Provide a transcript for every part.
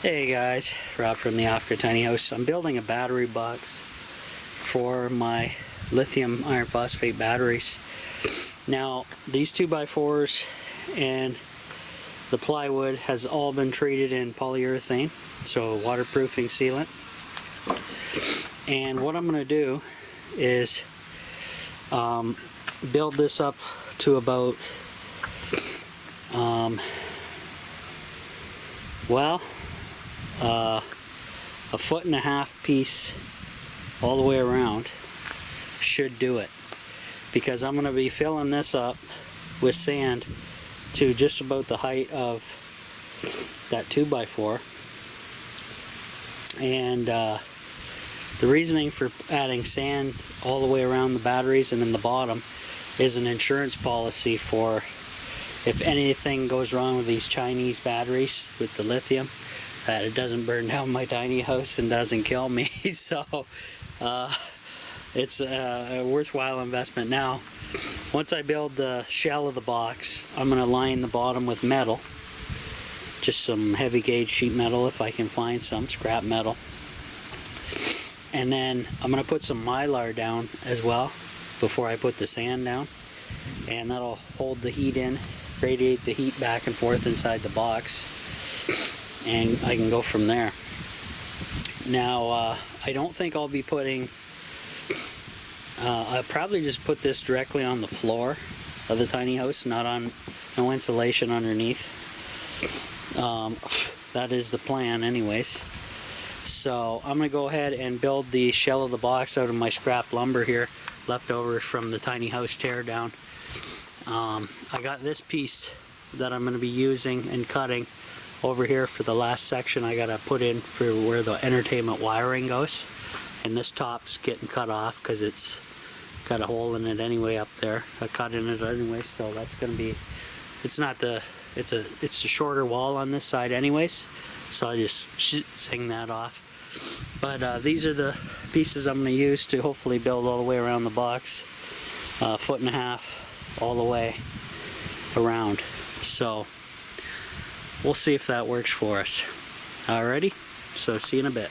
Hey guys, Rob from the Off Grid Tiny House. I'm building a battery box for my lithium iron phosphate batteries. Now, these 2x4s and the plywood has all been treated in polyurethane, so waterproofing sealant. And what I'm going to do is build this up to about a 1.5 foot piece all the way around should do it, because I'm going to be filling this up with sand to just about the height of that 2x4. And the reasoning for adding sand all the way around the batteries and in the bottom is an insurance policy for if anything goes wrong with these Chinese batteries with the lithium, that it doesn't burn down my tiny house and doesn't kill me. So it's a worthwhile investment. Now, once I build the shell of the box, I'm going to line the bottom with metal, just some heavy gauge sheet metal if I can find some, scrap metal. And then I'm going to put some mylar down as well before I put the sand down, and that'll hold the heat in, radiate the heat back and forth inside the box, and I can go from there. Now, I don't think I'll be putting, I'll probably just put this directly on the floor of the tiny house, not on, no insulation underneath. That is the plan anyways. So I'm going to go ahead and build the shell of the box out of my scrap lumber here, leftovers from the tiny house tear down. I got this piece that I'm going to be using and cutting over here for the last section I got to put in for where the entertainment wiring goes. And this top's getting cut off because it's got a hole in it anyway up there, a cut in it anyway, so that's going to be, it's a shorter wall on this side anyways, so I just sing that off. But these are the pieces I'm going to use to hopefully build all the way around the box, 1.5 foot all the way around. So we'll see if that works for us. Alrighty, so see you in a bit.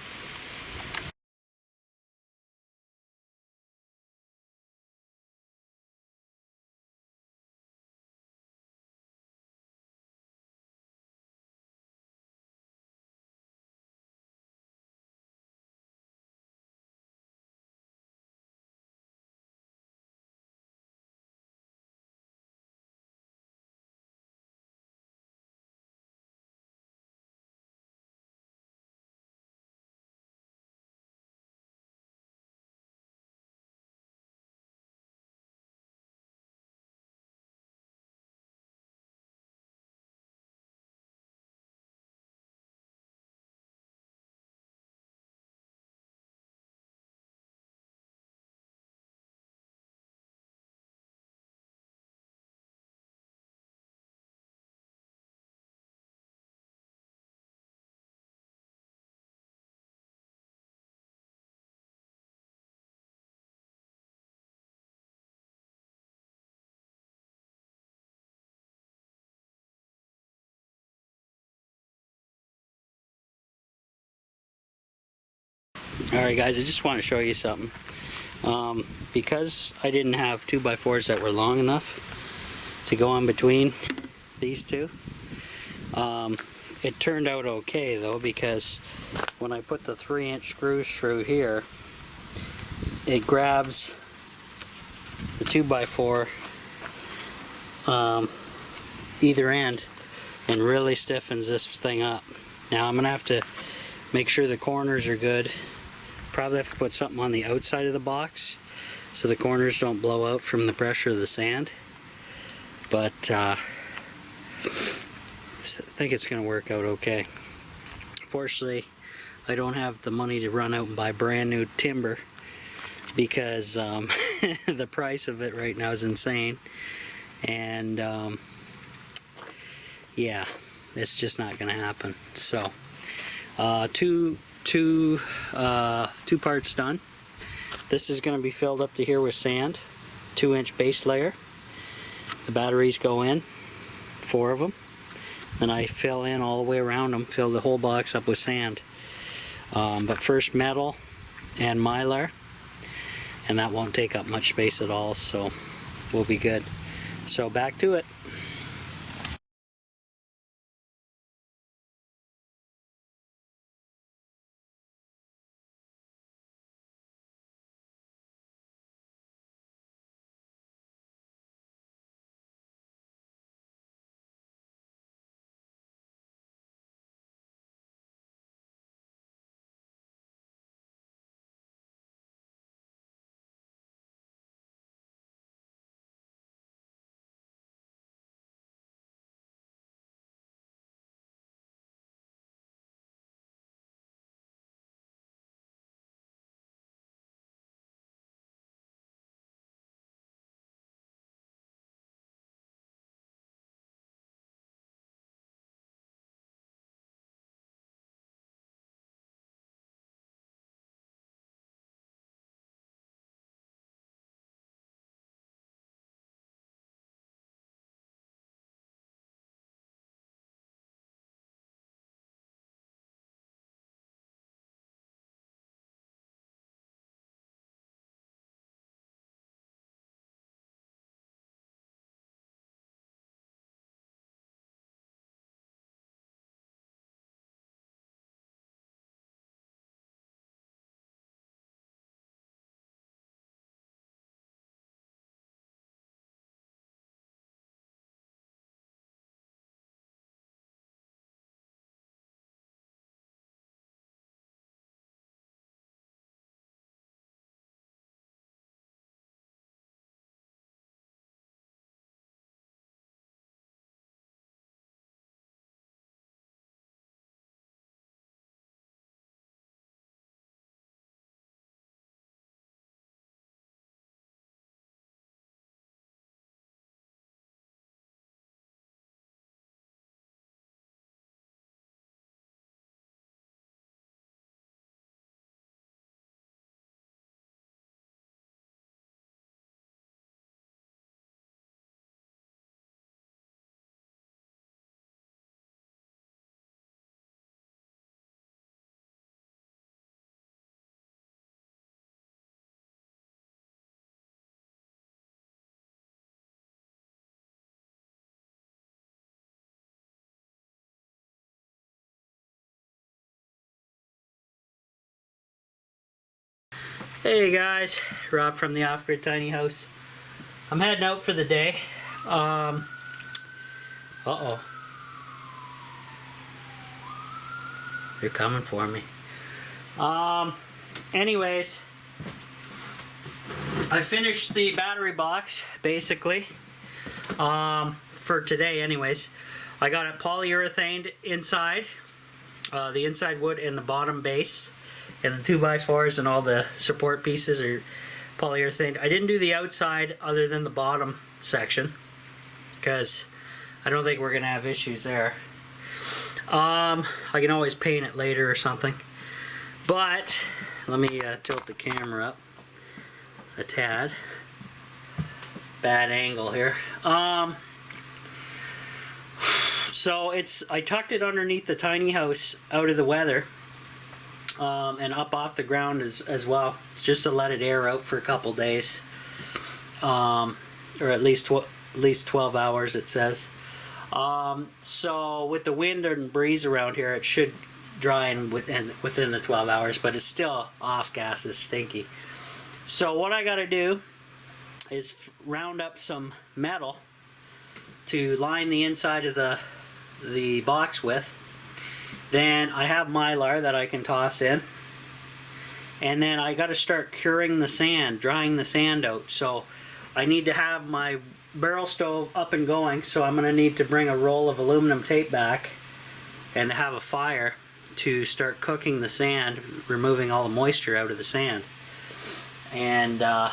Alright guys, I just want to show you something. Because I didn't have 2x4s that were long enough to go in between these two, it turned out okay though, because when I put the 3-inch screws through here, it grabs the 2x4 either end and really stiffens this thing up. Now I'm going to have to make sure the corners are good. Probably have to put something on the outside of the box so the corners don't blow out from the pressure of the sand. But I think it's going to work out okay. Fortunately, I don't have the money to run out and buy brand new timber, because the price of it right now is insane. And yeah, it's just not going to happen. So two parts done. This is going to be filled up to here with sand, 2-inch base layer. The batteries go in, 4 of them, Then I fill in all the way around them, fill the whole box up with sand. But first metal and Mylar, and that won't take up much space at all, so we'll be good. So back to it. Hey guys, Rob from the Off-Grid Tiny House. I'm heading out for the day. Uh-oh. They're coming for me. Anyways, I finished the battery box, basically, for today anyways. I got it polyurethaned inside, the inside wood and the bottom base. And the 2x4s and all the support pieces are polyurethane. I didn't do the outside other than the bottom section because I don't think we're going to have issues there. I can always paint it later or something. But let me tilt the camera up a tad. Bad angle here. So I tucked it underneath the tiny house out of the weather. And up off the ground as well. It's just to let it air out for a couple days, or at least 12 hours it says. So with the wind and breeze around here, it should dry in within the 12 hours, but it's still off gases, stinky. So what I got to do is round up some metal to line the inside of the box with. Then I have Mylar that I can toss in. And then I got to start curing the sand, drying the sand out. So I need to have my barrel stove up and going. So I'm going to need to bring a roll of aluminum tape back and have a fire to start cooking the sand, removing all the moisture out of the sand. And I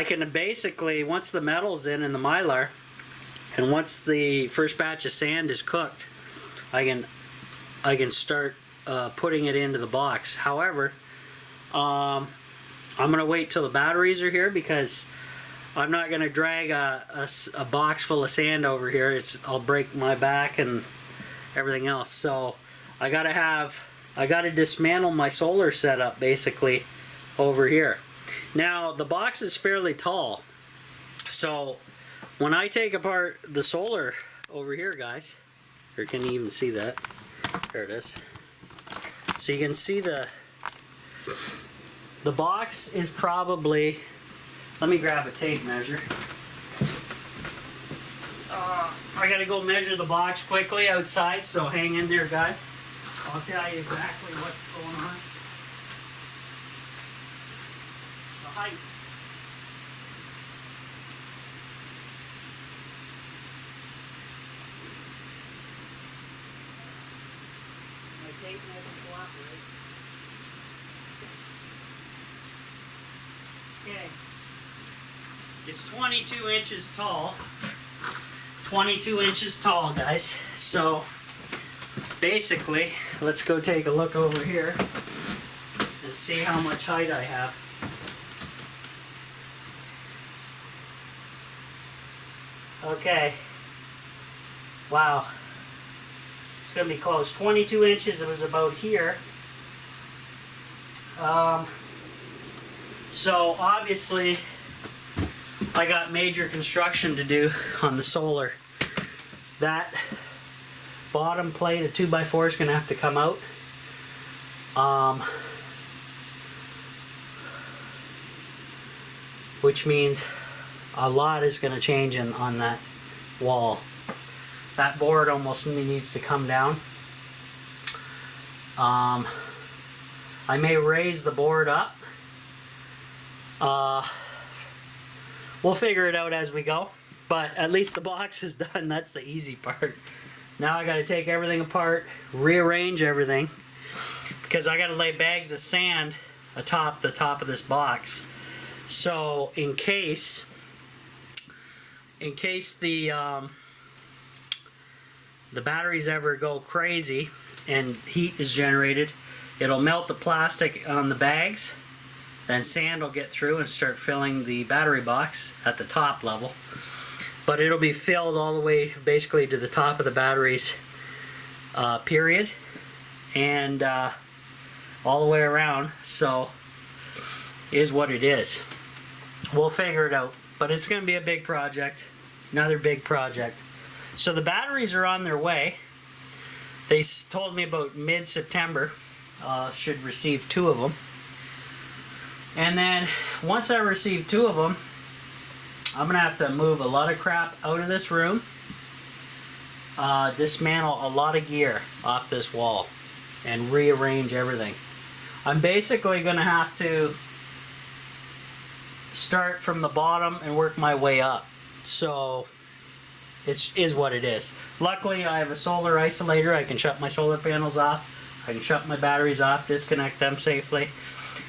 can basically, once the metal's in the Mylar, and once the first batch of sand is cooked, I can start putting it into the box. However, I'm gonna wait till the batteries are here because I'm not going to drag a box full of sand over here. I'll break my back and everything else. So I got to dismantle my solar setup basically over here. Now the box is fairly tall, so when I take apart the solar over here, guys, or can you even see that? There it is. So you can see the box is probably, let me grab a tape measure. I gotta go measure the box quickly outside, so hang in there, guys. I'll tell you exactly what's going on. The height. My tape doesn't cooperate. Okay. It's 22 inches tall. 22 inches tall, guys. So basically, let's go take a look over here and see how much height I have. Okay. Wow. It's going to be close. 22 inches, it was about here. So obviously, I got major construction to do on the solar. That bottom plate, a 2x4, is going to have to come out. Which means a lot is going to change on that wall. That board almost needs to come down. I may raise the board up. We'll figure it out as we go, but at least the box is done. That's the easy part. Now I got to take everything apart, rearrange everything, because I got to lay bags of sand atop the top of this box. So in case the batteries ever go crazy and heat is generated, it'll melt the plastic on the bags. Then sand will get through and start filling the battery box at the top level. But it'll be filled all the way basically to the top of the batteries, period. And all the way around. So, is what it is. We'll figure it out. But it's going to be a big project. Another big project. So the batteries are on their way. They told me about mid-September. Should receive 2 of them. And then once I receive 2 of them, I'm going to have to move a lot of crap out of this room, dismantle a lot of gear off this wall, and rearrange everything. I'm basically going to have to start from the bottom and work my way up. So it is what it is. Luckily I have a solar isolator. I can shut my solar panels off. I can shut my batteries off, disconnect them safely.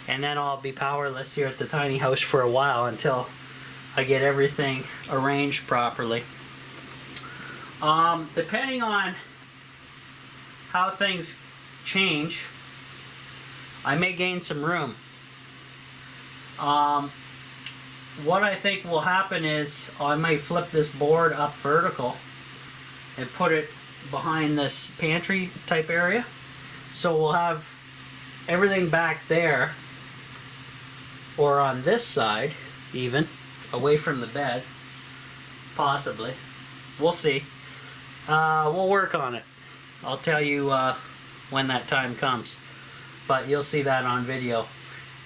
And then I'll be powerless here at the tiny house for a while until I get everything arranged properly. Depending on how things change, I may gain some room. What I think will happen is I might flip this board up vertical and put it behind this pantry type area. So we'll have everything back there, or on this side even, away from the bed, possibly. We'll see. We'll work on it. I'll tell you when that time comes, but you'll see that on video.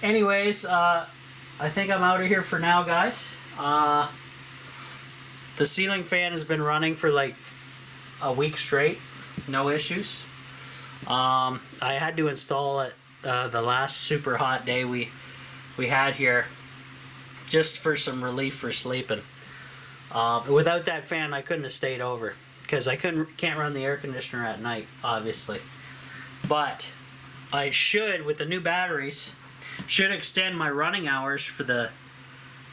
Anyways, I think I'm out of here for now, guys. The ceiling fan has been running for like a week straight, no issues. I had to install it the last super hot day we had here, just for some relief for sleeping. Without that fan, I couldn't have stayed over, because I can't run the air conditioner at night, obviously. But I should, with the new batteries, should extend my running hours for the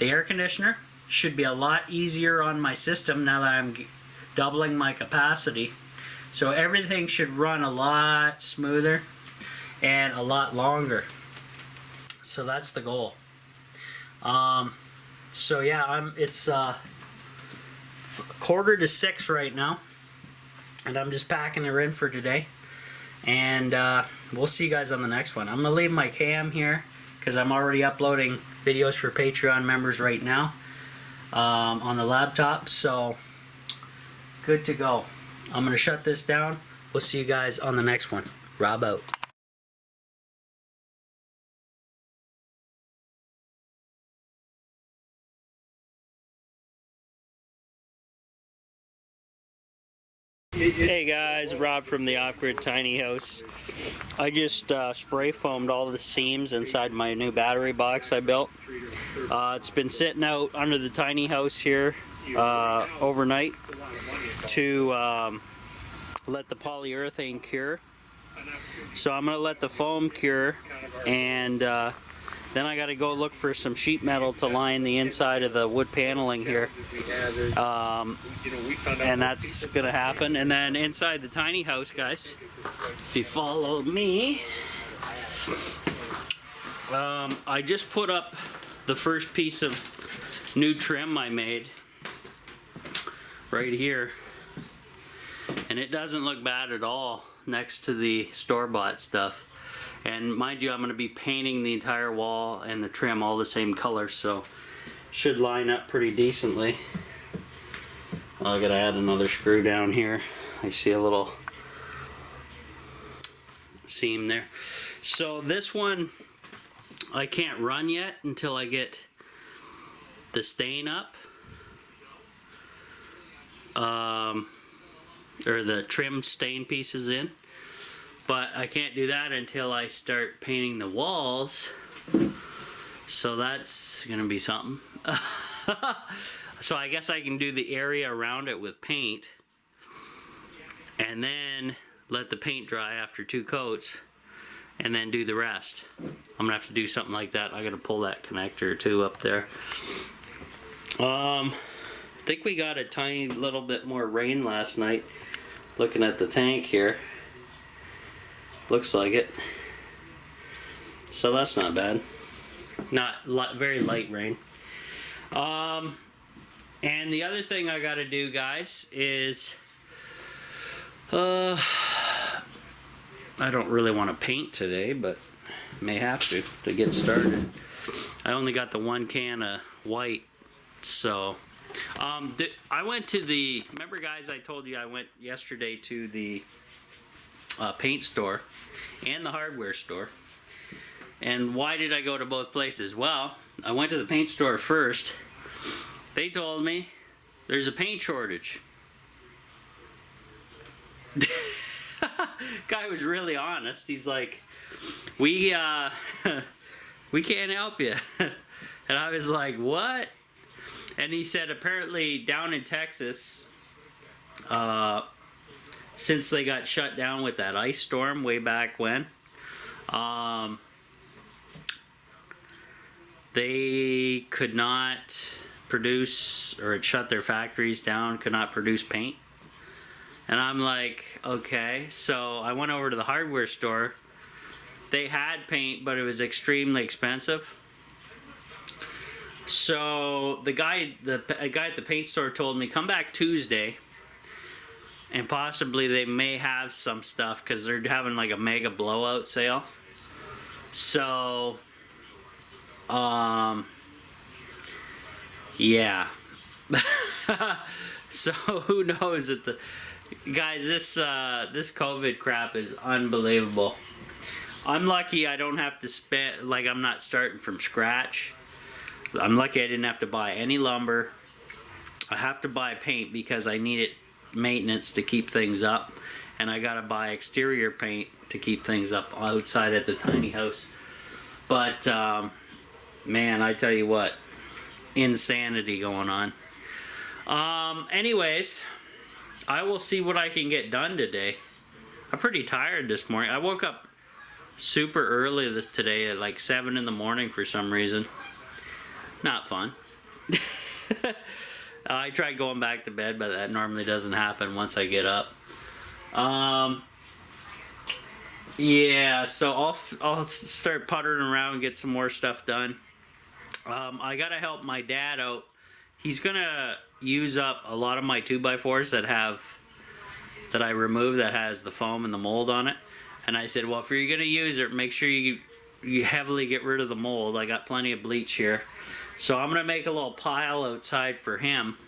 air conditioner. Should be a lot easier on my system now that I'm doubling my capacity. So everything should run a lot smoother and a lot longer. So that's the goal. So yeah, it's 5:45 right now, and I'm just packing her in for today. And we'll see you guys on the next one. I'm gonna leave my cam here because I'm already uploading videos for Patreon members right now on the laptop. So good to go. I'm gonna shut this down. We'll see you guys on the next one. Rob out. Hey guys, Rob from the Off-Grid Tiny House. I just spray foamed all the seams inside my new battery box I built. It's been sitting out under the tiny house here overnight to let the polyurethane cure. So I'm going to let the foam cure, and then I got to go look for some sheet metal to line the inside of the wood paneling here. And that's going to happen. And then inside the tiny house, guys, if you follow me, I just put up the first piece of new trim I made right here. And it doesn't look bad at all next to the store-bought stuff. And mind you, I'm going to be painting the entire wall and the trim all the same color, so should line up pretty decently. I gotta add another screw down here. I see a little seam there. So this one I can't run yet until I get the stain up, or the trim stain pieces in. But I can't do that until I start painting the walls. So that's gonna be something. So I guess I can do the area around it with paint and then let the paint dry after 2 coats and then do the rest. I'm gonna have to do something like that. I gotta pull that connector or two up there. I think we got a tiny little bit more rain last night. Looking at the tank here. Looks like it. So that's not bad. Very light rain. And the other thing I gotta do, guys, is I don't really want to paint today, but may have to get started. I only got the 1 can of white, so I went to the, remember guys, I told you I went yesterday to the paint store and the hardware store. And why did I go to both places? Well, I went to the paint store first. They told me there's a paint shortage. Guy was really honest. He's like, we can't help you. And I was like, what? And he said apparently down in Texas, since they got shut down with that ice storm way back when, they could not produce, or it shut their factories down, could not produce paint. And I'm like, okay. So I went over to the hardware store. They had paint, but it was extremely expensive. So a guy at the paint store told me, come back Tuesday and possibly they may have some stuff because they're having like a mega blowout sale. So yeah. So who knows that the guys, this COVID crap is unbelievable. I'm lucky I don't have to spend, like, I'm not starting from scratch. I'm lucky I didn't have to buy any lumber. I have to buy paint because I need it maintenance to keep things up, and I gotta buy exterior paint to keep things up outside at the tiny house. But man, I tell you what, insanity going on. Anyways, I will see what I can get done today. I'm pretty tired this morning. I woke up super early today at like 7 in the morning for some reason. Not fun. I tried going back to bed, but that normally doesn't happen once I get up. Yeah, so I'll start puttering around and get some more stuff done. I gotta help my dad out. He's gonna use up a lot of my 2x4s that I removed that has the foam and the mold on it. And I said, well, if you're gonna use it, make sure you heavily get rid of the mold. I got plenty of bleach here. So I'm gonna make a little pile outside for him.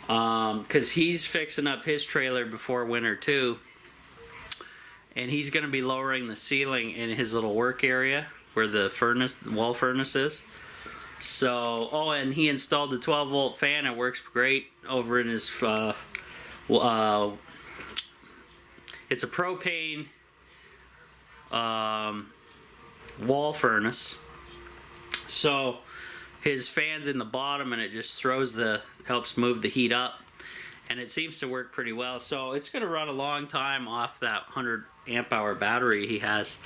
Cause he's fixing up his trailer before winter too. And he's gonna be lowering the ceiling in his little work area where the wall furnace is. So, oh, and he installed the 12-volt fan. It works great over in his, it's a propane wall furnace. So his fan's in the bottom and it just helps move the heat up. And it seems to work pretty well. So it's going to run a long time off that 100 amp hour battery he has,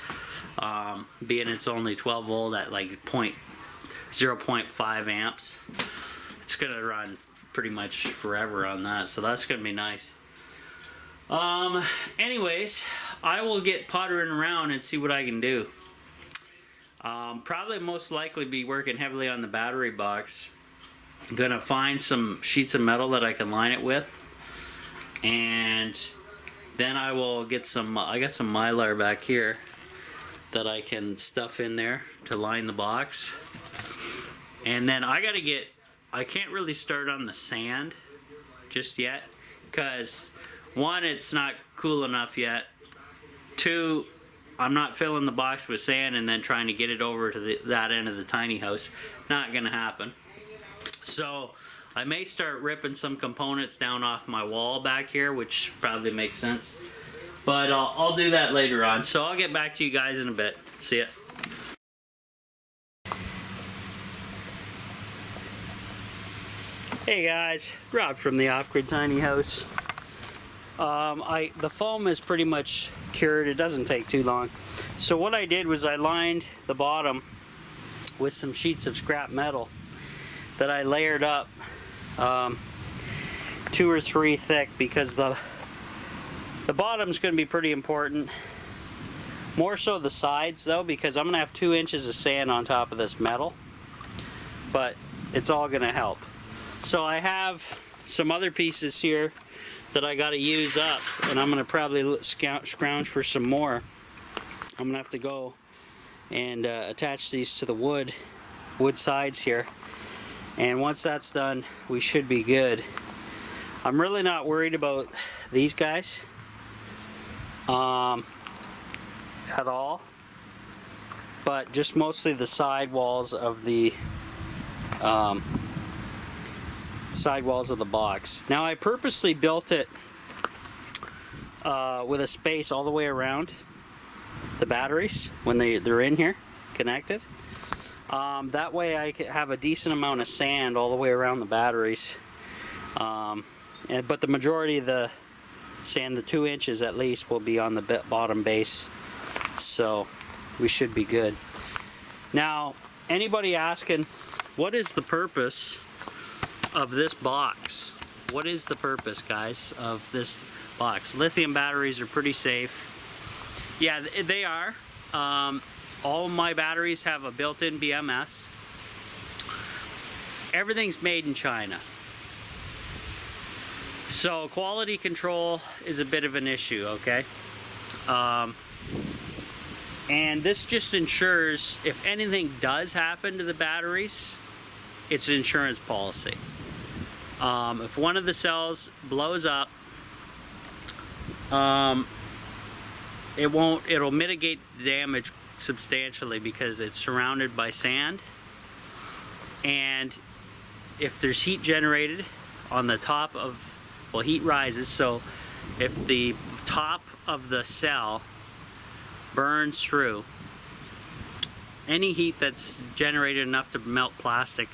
being it's only 12 volt at like 0.5 amps. It's going to run pretty much forever on that. So that's going to be nice. Anyways, I will get pottering around and see what I can do. Probably most likely be working heavily on the battery box. I'm gonna find some sheets of metal that I can line it with, and then I will get some, I got some Mylar back here that I can stuff in there to line the box. And then I can't really start on the sand just yet, because one, it's not cool enough yet. Two, I'm not filling the box with sand and then trying to get it over to that end of the tiny house. Not gonna happen. So I may start ripping some components down off my wall back here, which probably makes sense. But I'll do that later on. So I'll get back to you guys in a bit. See ya. Hey guys, Rob from the Off-Grid Tiny House. The foam is pretty much cured. It doesn't take too long. So what I did was I lined the bottom with some sheets of scrap metal that I layered up 2 or 3 thick, because the bottom's going to be pretty important. More so the sides though, because I'm going to have 2 inches of sand on top of this metal. But it's all going to help. So I have some other pieces here that I got to use up, and I'm going to probably scrounge for some more. I'm going to have to go and attach these to the wood sides here. And once that's done, we should be good. I'm really not worried about these guys at all, but just mostly the side walls of the box. Now I purposely built it with a space all the way around the batteries when they're in here connected. That way I can have a decent amount of sand all the way around the batteries. But the majority of the sand, the 2 inches at least, will be on the bottom base. So we should be good. Now, anybody asking, what is the purpose of this box? What is the purpose, guys, of this box? Lithium batteries are pretty safe. Yeah, they are. All my batteries have a built-in BMS. Everything's made in China. So quality control is a bit of an issue, okay? And this just ensures if anything does happen to the batteries, it's an insurance policy. If one of the cells blows up, it'll mitigate the damage substantially because it's surrounded by sand. And if there's heat generated on the top of, well, heat rises, so if the top of the cell burns through, any heat that's generated enough to melt plastic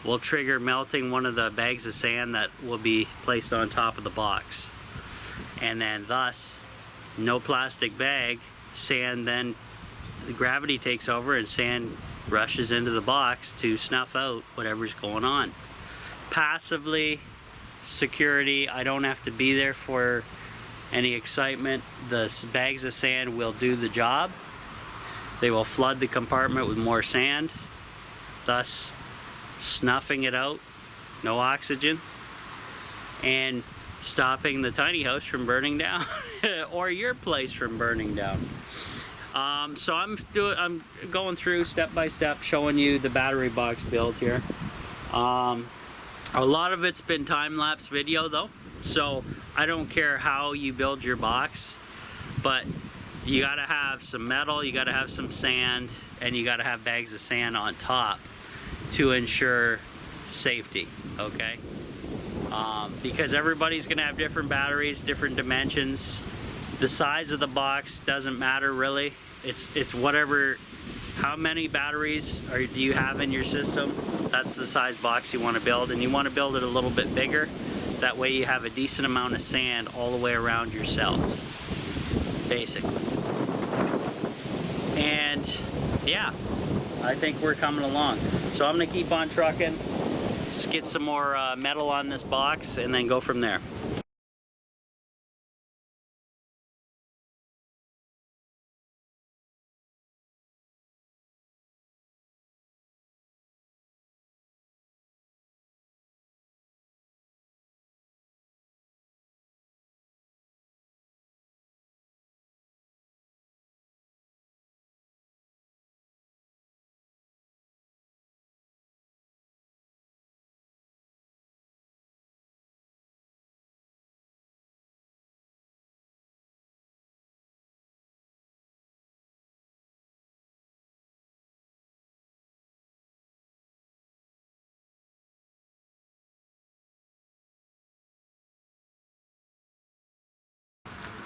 will trigger melting one of the bags of sand that will be placed on top of the box. And then thus, no plastic bag, sand then, the gravity takes over and sand rushes into the box to snuff out whatever's going on. Passively, security, I don't have to be there for any excitement. The bags of sand will do the job. They will flood the compartment with more sand, thus snuffing it out, no oxygen, and stopping the tiny house from burning down or your place from burning down. So I'm going through step by step showing you the battery box build here. A lot of it's been time-lapse video though, so I don't care how you build your box, but you gotta have some metal, you gotta have some sand, and you gotta have bags of sand on top to ensure safety, okay? Because everybody's gonna have different batteries, different dimensions. The size of the box doesn't matter really. It's whatever, how many batteries do you have in your system? That's the size box you want to build, and you want to build it a little bit bigger. That way you have a decent amount of sand all the way around your cells, basically. And yeah, I think we're coming along. So I'm gonna keep on trucking, just get some more metal on this box, and then go from there.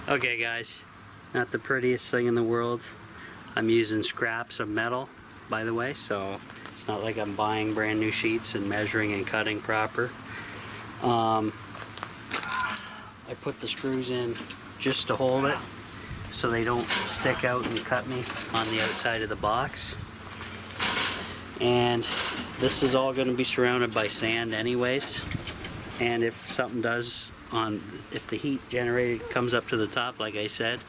Okay guys, not the prettiest thing in the world. I'm using scraps of metal, by the way, so it's not like I'm buying brand new sheets and measuring and cutting proper. I put the screws in just to hold it so they don't stick out and cut me on the outside of the box. And this is all going to be surrounded by sand anyways, and if something does if the heat generated comes up to the top, like I said,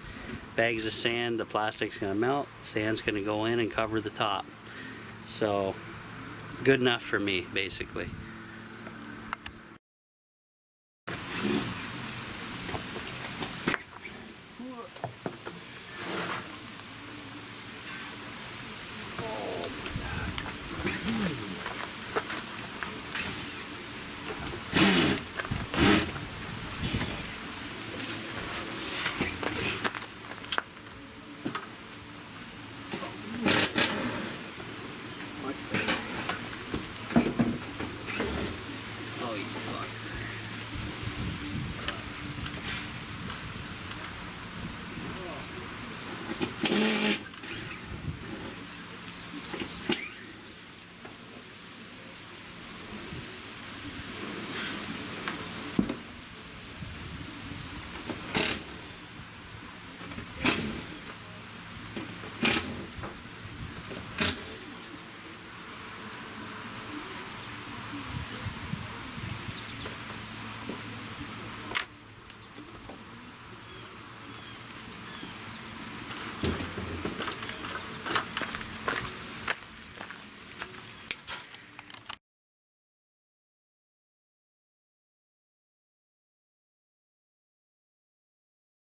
bags of sand, the plastic's going to melt, sand's going to go in and cover the top. So good enough for me, basically. Oh, you fuck.